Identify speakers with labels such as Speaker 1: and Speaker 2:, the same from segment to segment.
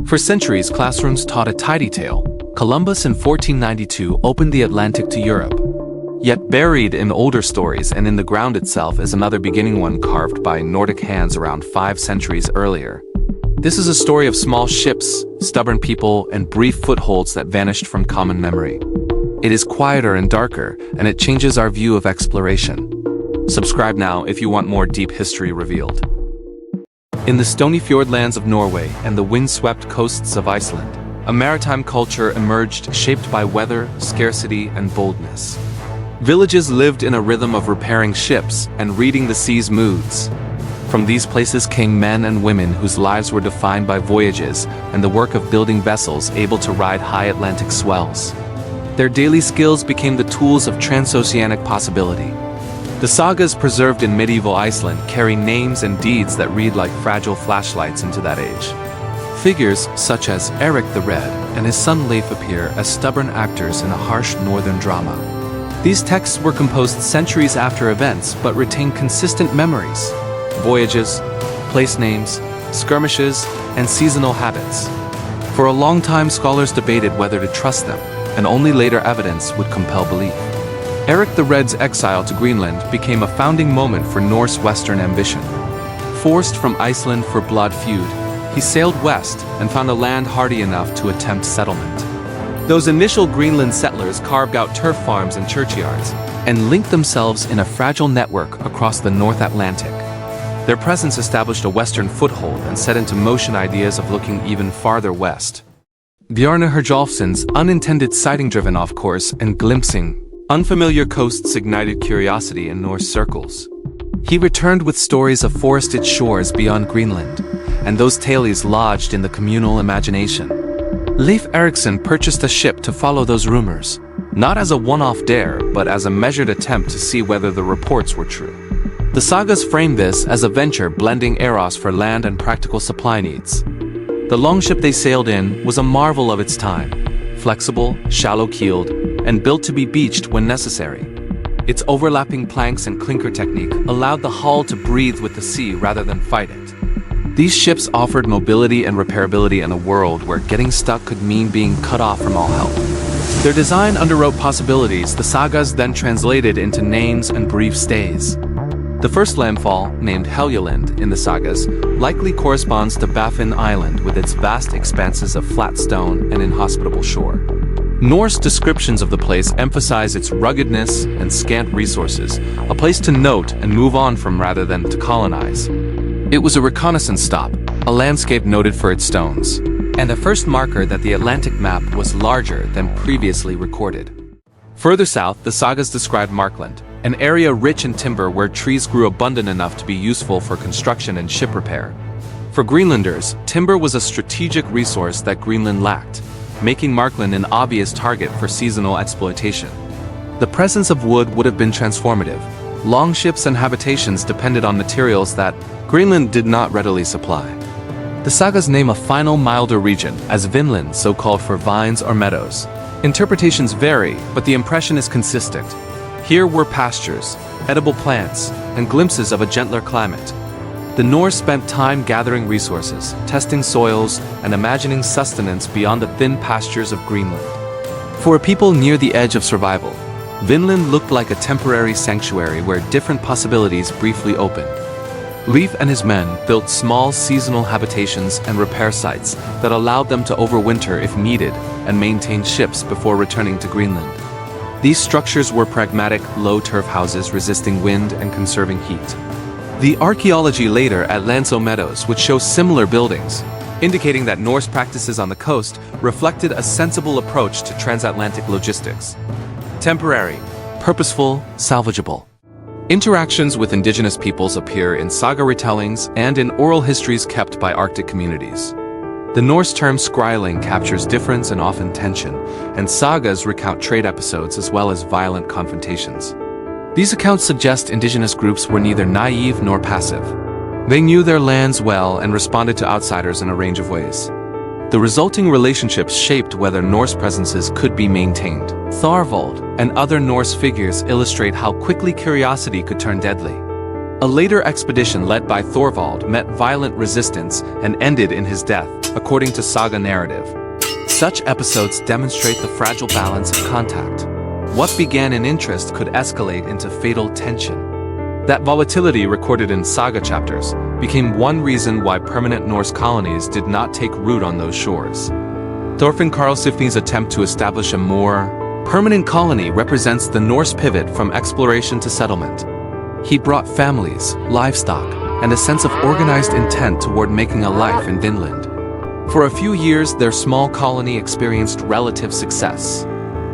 Speaker 1: For centuries, classrooms taught a tidy tale. Columbus in 1492 opened the Atlantic to Europe. Yet buried in older stories and in the ground itself is another beginning one carved by Nordic hands around 5 centuries earlier. This is a story of small ships, stubborn people, and brief footholds that vanished from common memory. It is quieter and darker, and it changes our view of exploration. Subscribe now if you want more deep history revealed. In the stony fjordlands of Norway and the wind-swept coasts of Iceland, a maritime culture emerged shaped by weather, scarcity, and boldness. Villages lived in a rhythm of repairing ships and reading the sea's moods. From these places came men and women whose lives were defined by voyages and the work of building vessels able to ride high Atlantic swells. Their daily skills became the tools of transoceanic possibility. The sagas preserved in medieval Iceland carry names and deeds that read like fragile flashlights into that age. Figures such as Eric the Red and his son Leif appear as stubborn actors in a harsh northern drama. These texts were composed centuries after events but retain consistent memories: voyages, place names, skirmishes, and seasonal habits. For a long time, scholars debated whether to trust them, and only later evidence would compel belief. Eric the Red's exile to Greenland became a founding moment for Norse Western ambition. Forced from Iceland for blood feud, he sailed west and found a land hardy enough to attempt settlement. Those initial Greenland settlers carved out turf farms and churchyards, and linked themselves in a fragile network across the North Atlantic. Their presence established a western foothold and set into motion ideas of looking even farther west. Bjarne Herjolfsson's unintended sighting-driven off-course and glimpsing unfamiliar coasts ignited curiosity in Norse circles. He returned with stories of forested shores beyond Greenland, and those tales lodged in the communal imagination. Leif Erikson purchased a ship to follow those rumors, not as a one-off dare, but as a measured attempt to see whether the reports were true. The sagas frame this as a venture blending eros for land and practical supply needs. The longship they sailed in was a marvel of its time, flexible, shallow-keeled, and built to be beached when necessary. Its overlapping planks and clinker technique allowed the hull to breathe with the sea rather than fight it. These ships offered mobility and repairability in a world where getting stuck could mean being cut off from all help. Their design underwrote possibilities the sagas then translated into names and brief stays. The first landfall, named Helluland in the sagas, likely corresponds to Baffin Island with its vast expanses of flat stone and inhospitable shore. Norse descriptions of the place emphasize its ruggedness and scant resources, a place to note and move on from rather than to colonize. It was a reconnaissance stop, a landscape noted for its stones, and the first marker that the Atlantic map was larger than previously recorded. Further south, the sagas described Markland, an area rich in timber where trees grew abundant enough to be useful for construction and ship repair. For Greenlanders, timber was a strategic resource that Greenland lacked, making Markland an obvious target for seasonal exploitation. The presence of wood would have been transformative. Longships and habitations depended on materials that Greenland did not readily supply. The sagas name a final milder region as Vinland, so called for vines or meadows. Interpretations vary, but the impression is consistent. Here were pastures, edible plants, and glimpses of a gentler climate. The Norse spent time gathering resources, testing soils, and imagining sustenance beyond the thin pastures of Greenland. For a people near the edge of survival, Vinland looked like a temporary sanctuary where different possibilities briefly opened. Leif and his men built small seasonal habitations and repair sites that allowed them to overwinter if needed and maintain ships before returning to Greenland. These structures were pragmatic, low-turf houses resisting wind and conserving heat. The archaeology later at Lanso Meadows would show similar buildings, indicating that Norse practices on the coast reflected a sensible approach to transatlantic logistics. Temporary, purposeful, salvageable. Interactions with indigenous peoples appear in saga retellings and in oral histories kept by Arctic communities. The Norse term skryling captures difference and often tension, and sagas recount trade episodes as well as violent confrontations. These accounts suggest indigenous groups were neither naive nor passive. They knew their lands well and responded to outsiders in a range of ways. The resulting relationships shaped whether Norse presences could be maintained. Thorvald and other Norse figures illustrate how quickly curiosity could turn deadly. A later expedition led by Thorvald met violent resistance and ended in his death. according to Saga narrative. Such episodes demonstrate the fragile balance of contact. What began in interest could escalate into fatal tension. That volatility recorded in Saga chapters became one reason why permanent Norse colonies did not take root on those shores. Thorfinn Karlsefni's attempt to establish a more permanent colony represents the Norse pivot from exploration to settlement. He brought families, livestock, and a sense of organized intent toward making a life in Vinland. For a few years, their small colony experienced relative success.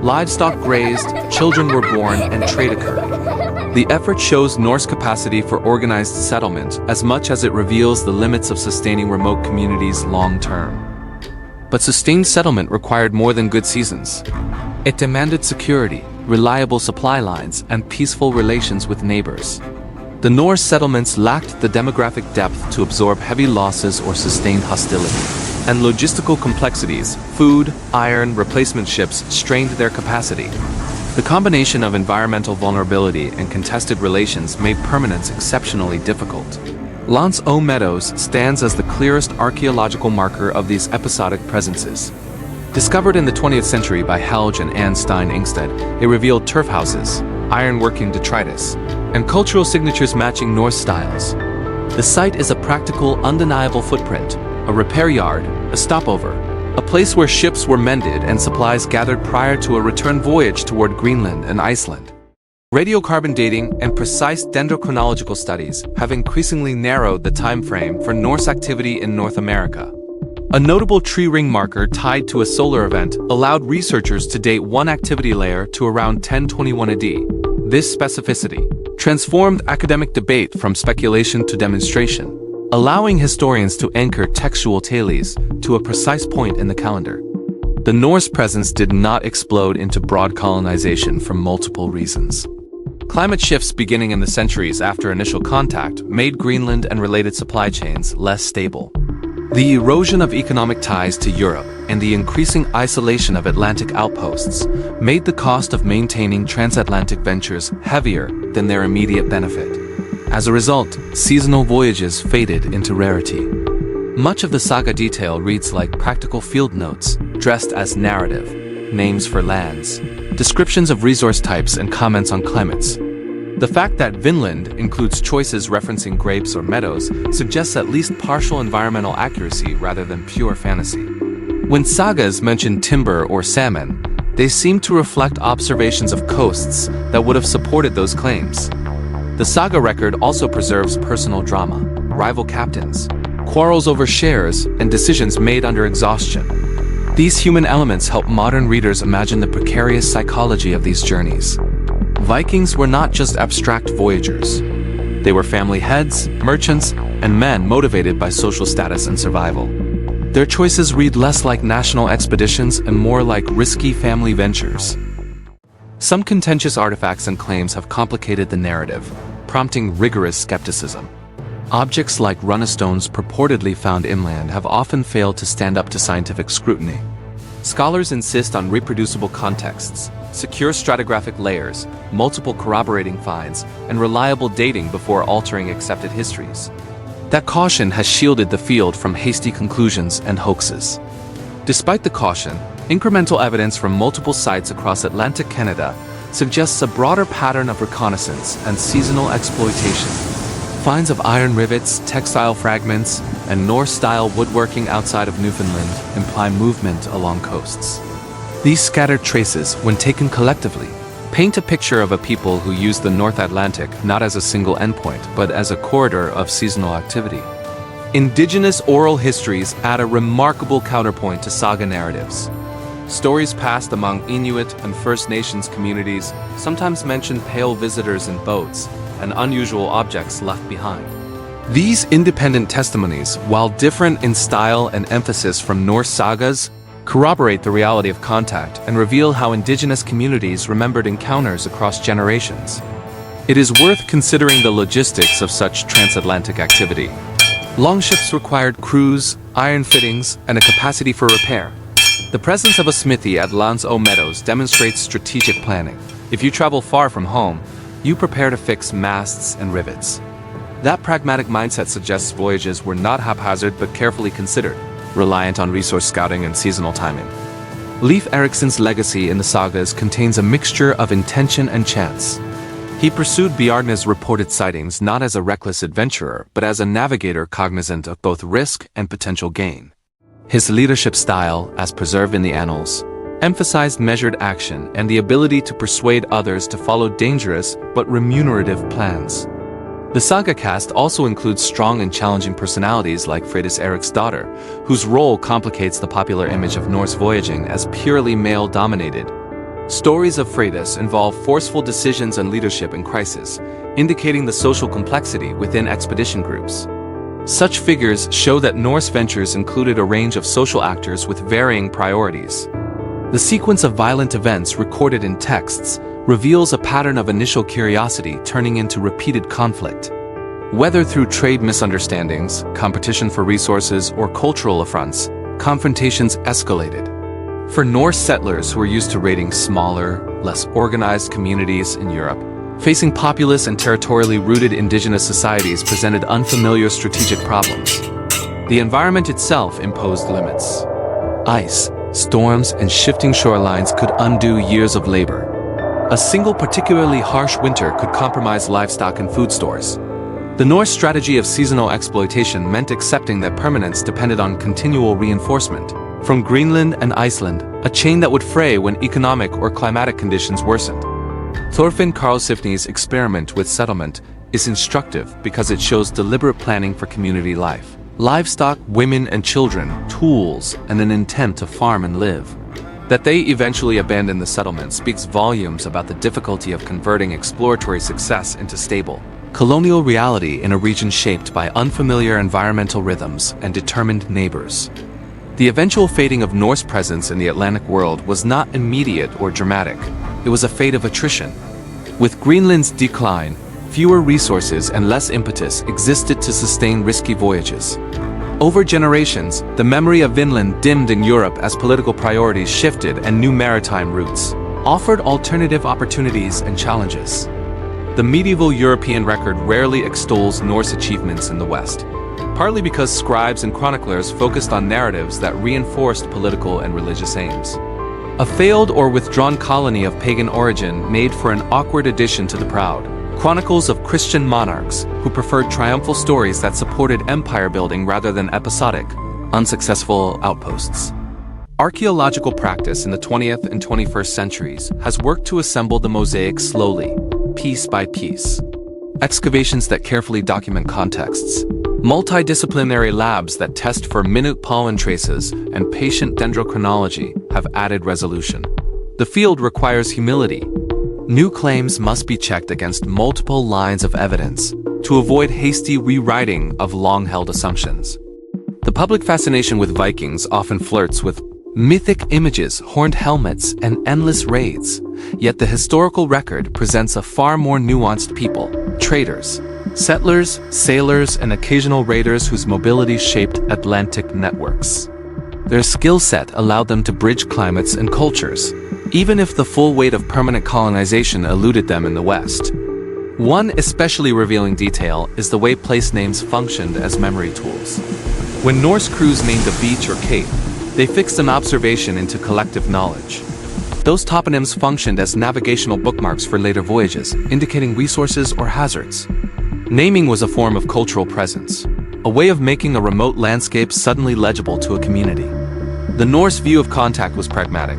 Speaker 1: Livestock grazed, children were born, and trade occurred. The effort shows Norse capacity for organized settlement as much as it reveals the limits of sustaining remote communities long-term. But sustained settlement required more than good seasons. It demanded security, reliable supply lines, and peaceful relations with neighbors. The Norse settlements lacked the demographic depth to absorb heavy losses or sustained hostility. And logistical complexities, food, iron, replacement ships strained their capacity. The combination of environmental vulnerability and contested relations made permanence exceptionally difficult. Lance O Meadows stands as the clearest archaeological marker of these episodic presences. Discovered in the 20th century by Helge and Anne Stein Ingstead, it revealed turf houses, ironworking detritus, and cultural signatures matching Norse styles. The site is a practical, undeniable footprint, a repair yard, a stopover, a place where ships were mended and supplies gathered prior to a return voyage toward Greenland and Iceland. Radiocarbon dating and precise dendrochronological studies have increasingly narrowed the time frame for Norse activity in North America. A notable tree ring marker tied to a solar event allowed researchers to date one activity layer to around 1021 AD. This specificity transformed academic debate from speculation to demonstration, allowing historians to anchor textual talis to a precise point in the calendar. The Norse presence did not explode into broad colonization for multiple reasons. Climate shifts beginning in the centuries after initial contact made Greenland and related supply chains less stable. The erosion of economic ties to Europe and the increasing isolation of Atlantic outposts made the cost of maintaining transatlantic ventures heavier than their immediate benefit. As a result, seasonal voyages faded into rarity. Much of the saga detail reads like practical field notes, dressed as narrative, names for lands, descriptions of resource types, and comments on climates. The fact that Vinland includes choices referencing grapes or meadows suggests at least partial environmental accuracy rather than pure fantasy. When sagas mention timber or salmon, they seem to reflect observations of coasts that would have supported those claims. The saga record also preserves personal drama, rival captains, quarrels over shares, and decisions made under exhaustion. These human elements help modern readers imagine the precarious psychology of these journeys. Vikings were not just abstract voyagers. They were family heads, merchants, and men motivated by social status and survival. Their choices read less like national expeditions and more like risky family ventures. Some contentious artifacts and claims have complicated the narrative, prompting rigorous skepticism. Objects like runestones purportedly found inland have often failed to stand up to scientific scrutiny. Scholars insist on reproducible contexts, secure stratigraphic layers, multiple corroborating finds, and reliable dating before altering accepted histories. That caution has shielded the field from hasty conclusions and hoaxes. Despite the caution, incremental evidence from multiple sites across Atlantic Canada suggests a broader pattern of reconnaissance and seasonal exploitation. Finds of iron rivets, textile fragments, and Norse-style woodworking outside of Newfoundland imply movement along coasts. These scattered traces, when taken collectively, paint a picture of a people who used the North Atlantic not as a single endpoint, but as a corridor of seasonal activity. Indigenous oral histories add a remarkable counterpoint to saga narratives. Stories passed among Inuit and First Nations communities sometimes mention pale visitors in boats and unusual objects left behind. These independent testimonies, while different in style and emphasis from Norse sagas, corroborate the reality of contact and reveal how indigenous communities remembered encounters across generations. It is worth considering the logistics of such transatlantic activity. Longships required crews, iron fittings, and a capacity for repair. The presence of a smithy at Lance O Meadows demonstrates strategic planning. If you travel far from home, you prepare to fix masts and rivets. That pragmatic mindset suggests voyages were not haphazard but carefully considered. reliant on resource scouting and seasonal timing. Leif Erikson's legacy in the sagas contains a mixture of intention and chance. He pursued Bjarne's reported sightings not as a reckless adventurer, but as a navigator cognizant of both risk and potential gain. His leadership style, as preserved in the annals, emphasized measured action and the ability to persuade others to follow dangerous but remunerative plans. The saga cast also includes strong and challenging personalities like Freydis Eriksdottir, whose role complicates the popular image of Norse voyaging as purely male-dominated. Stories of Freydis involve forceful decisions and leadership in crisis, indicating the social complexity within expedition groups. Such figures show that Norse ventures included a range of social actors with varying priorities. The sequence of violent events recorded in texts reveals a pattern of initial curiosity turning into repeated conflict. Whether through trade misunderstandings, competition for resources, or cultural affronts, confrontations escalated. For Norse settlers who were used to raiding smaller, less organized communities in Europe, facing populous and territorially rooted indigenous societies presented unfamiliar strategic problems. The environment itself imposed limits. Ice, storms, and shifting shorelines could undo years of labor. A single particularly harsh winter could compromise livestock and food stores. The Norse strategy of seasonal exploitation meant accepting that permanence depended on continual reinforcement. From Greenland and Iceland, a chain that would fray when economic or climatic conditions worsened. Thorfinn Karlsefni's experiment with settlement is instructive because it shows deliberate planning for community life. Livestock, women and children, tools, and an intent to farm and live. That they eventually abandoned the settlement speaks volumes about the difficulty of converting exploratory success into stable, colonial reality in a region shaped by unfamiliar environmental rhythms and determined neighbors. The eventual fading of Norse presence in the Atlantic world was not immediate or dramatic. It was a fate of attrition. With Greenland's decline, fewer resources and less impetus existed to sustain risky voyages. Over generations, the memory of Vinland dimmed in Europe as political priorities shifted and new maritime routes offered alternative opportunities and challenges. The medieval European record rarely extols Norse achievements in the West, partly because scribes and chroniclers focused on narratives that reinforced political and religious aims. A failed or withdrawn colony of pagan origin made for an awkward addition to the proud. Chronicles of Christian monarchs who preferred triumphal stories that supported empire building rather than episodic, unsuccessful outposts. Archaeological practice in the 20th and 21st centuries has worked to assemble the mosaic slowly, piece by piece. Excavations that carefully document contexts, multidisciplinary labs that test for minute pollen traces, and patient dendrochronology have added resolution. The field requires humility. New claims must be checked against multiple lines of evidence to avoid hasty rewriting of long-held assumptions. The public fascination with Vikings often flirts with mythic images, horned helmets, and endless raids. Yet the historical record presents a far more nuanced people: traders, settlers, sailors, and occasional raiders whose mobility shaped Atlantic networks. Their skill set allowed them to bridge climates and cultures, even if the full weight of permanent colonization eluded them in the West. One especially revealing detail is the way place names functioned as memory tools. When Norse crews named a beach or cape, they fixed an observation into collective knowledge. Those toponyms functioned as navigational bookmarks for later voyages, indicating resources or hazards. Naming was a form of cultural presence, a way of making a remote landscape suddenly legible to a community. The Norse view of contact was pragmatic.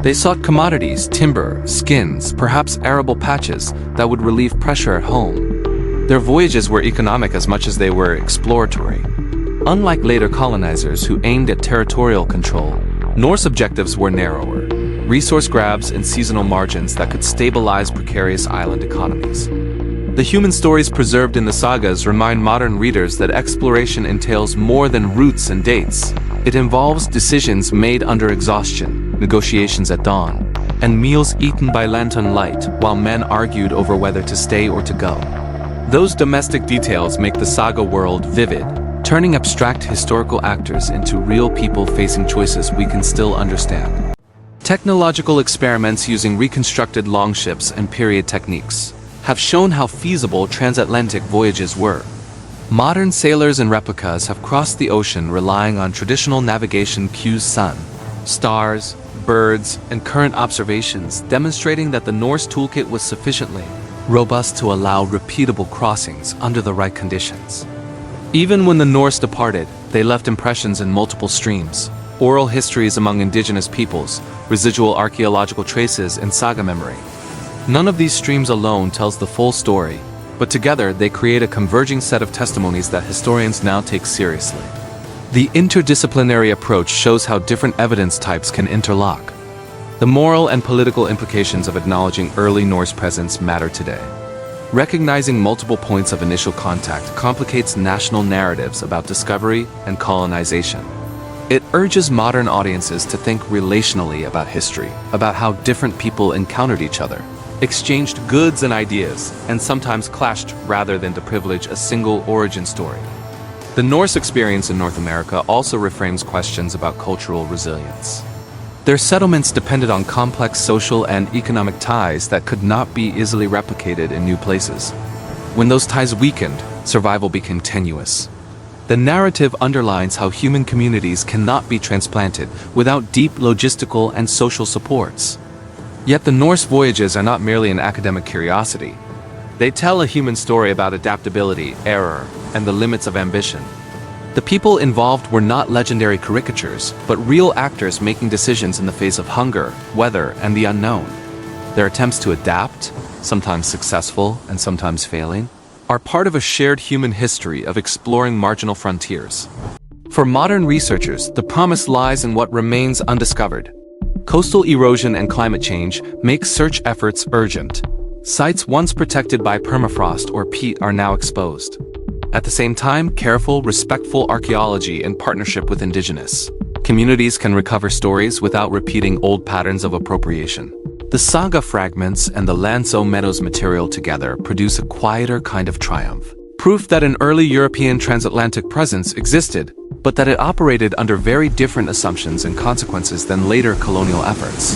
Speaker 1: They sought commodities, timber, skins, perhaps arable patches that would relieve pressure at home. Their voyages were economic as much as they were exploratory. Unlike later colonizers who aimed at territorial control, Norse objectives were narrower: resource grabs and seasonal margins that could stabilize precarious island economies. The human stories preserved in the sagas remind modern readers that exploration entails more than routes and dates. It involves decisions made under exhaustion, negotiations at dawn, and meals eaten by lantern light while men argued over whether to stay or to go. Those domestic details make the saga world vivid, turning abstract historical actors into real people facing choices we can still understand. Technological experiments using reconstructed longships and period techniques have shown how feasible transatlantic voyages were. Modern sailors and replicas have crossed the ocean relying on traditional navigation cues: sun, stars, birds, and current observations, demonstrating that the Norse toolkit was sufficiently robust to allow repeatable crossings under the right conditions. Even when the Norse departed, they left impressions in multiple streams: oral histories among indigenous peoples, residual archaeological traces, and saga memory. None of these streams alone tells the full story, but together they create a converging set of testimonies that historians now take seriously. The interdisciplinary approach shows how different evidence types can interlock. The moral and political implications of acknowledging early Norse presence matter today. Recognizing multiple points of initial contact complicates national narratives about discovery and colonization. It urges modern audiences to think relationally about history, about how different people encountered each other, exchanged goods and ideas, and sometimes clashed rather than to privilege a single origin story. The Norse experience in North America also reframes questions about cultural resilience. Their settlements depended on complex social and economic ties that could not be easily replicated in new places. When those ties weakened, survival became tenuous. The narrative underlines how human communities cannot be transplanted without deep logistical and social supports. Yet the Norse voyages are not merely an academic curiosity. They tell a human story about adaptability, error, and the limits of ambition. The people involved were not legendary caricatures, but real actors making decisions in the face of hunger, weather, and the unknown. Their attempts to adapt, sometimes successful and sometimes failing, are part of a shared human history of exploring marginal frontiers. For modern researchers, the promise lies in what remains undiscovered. Coastal erosion and climate change make search efforts urgent. Sites once protected by permafrost or peat are now exposed. At the same time, careful, respectful archaeology in partnership with Indigenous communities can recover stories without repeating old patterns of appropriation. The Saga fragments and the Landso Meadows material together produce a quieter kind of triumph. Proof that an early European transatlantic presence existed, but that it operated under very different assumptions and consequences than later colonial efforts.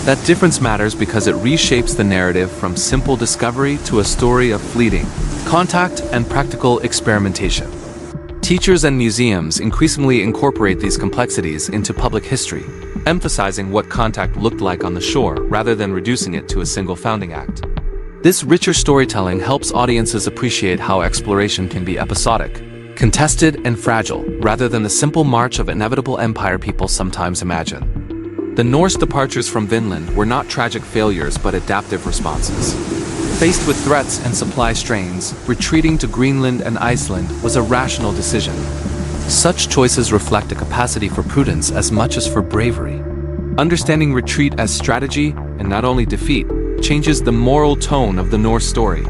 Speaker 1: That difference matters because it reshapes the narrative from simple discovery to a story of fleeting contact and practical experimentation. Teachers and museums increasingly incorporate these complexities into public history, emphasizing what contact looked like on the shore rather than reducing it to a single founding act. This richer storytelling helps audiences appreciate how exploration can be episodic, contested, and fragile, rather than the simple march of inevitable empire people sometimes imagine. The Norse departures from Vinland were not tragic failures but adaptive responses. Faced with threats and supply strains, retreating to Greenland and Iceland was a rational decision. Such choices reflect a capacity for prudence as much as for bravery. Understanding retreat as strategy, and not only defeat, changes the moral tone of the Norse story.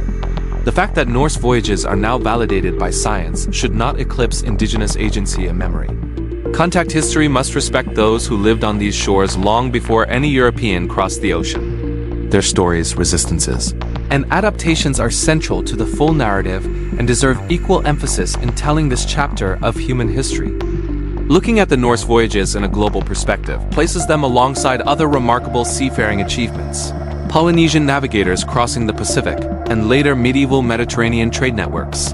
Speaker 1: The fact that Norse voyages are now validated by science should not eclipse indigenous agency and memory. Contact history must respect those who lived on these shores long before any European crossed the ocean. Their stories, resistances, and adaptations are central to the full narrative and deserve equal emphasis in telling this chapter of human history. Looking at the Norse voyages in a global perspective places them alongside other remarkable seafaring achievements: Polynesian navigators crossing the Pacific, and later medieval Mediterranean trade networks.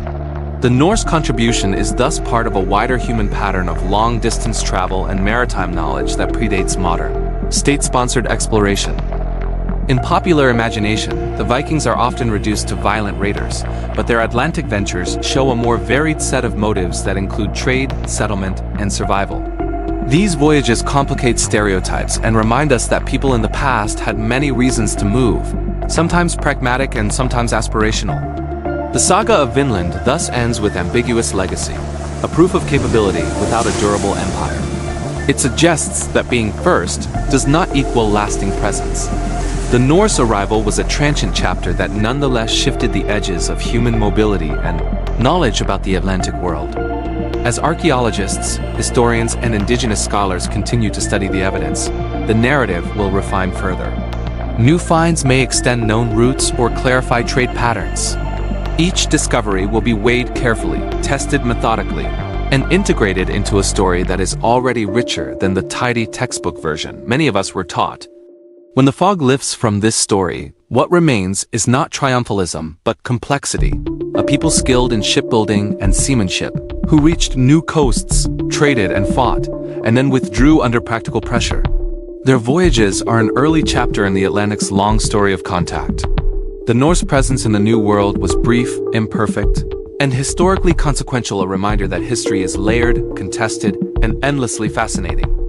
Speaker 1: The Norse contribution is thus part of a wider human pattern of long-distance travel and maritime knowledge that predates modern, state-sponsored exploration. In popular imagination, the Vikings are often reduced to violent raiders, but their Atlantic ventures show a more varied set of motives that include trade, settlement, and survival. These voyages complicate stereotypes and remind us that people in the past had many reasons to move, sometimes pragmatic and sometimes aspirational. The Saga of Vinland thus ends with ambiguous legacy, a proof of capability without a durable empire. It suggests that being first does not equal lasting presence. The Norse arrival was a transient chapter that nonetheless shifted the edges of human mobility and knowledge about the Atlantic world. As archaeologists, historians, and indigenous scholars continue to study the evidence, the narrative will refine further. New finds may extend known routes or clarify trade patterns. Each discovery will be weighed carefully, tested methodically, and integrated into a story that is already richer than the tidy textbook version many of us were taught. When the fog lifts from this story, What remains is not triumphalism, but complexity, a people skilled in shipbuilding and seamanship, who reached new coasts, traded and fought, and then withdrew under practical pressure. Their voyages are an early chapter in the Atlantic's long story of contact. The Norse presence in the New World was brief, imperfect, and historically consequential, a reminder that history is layered, contested, and endlessly fascinating.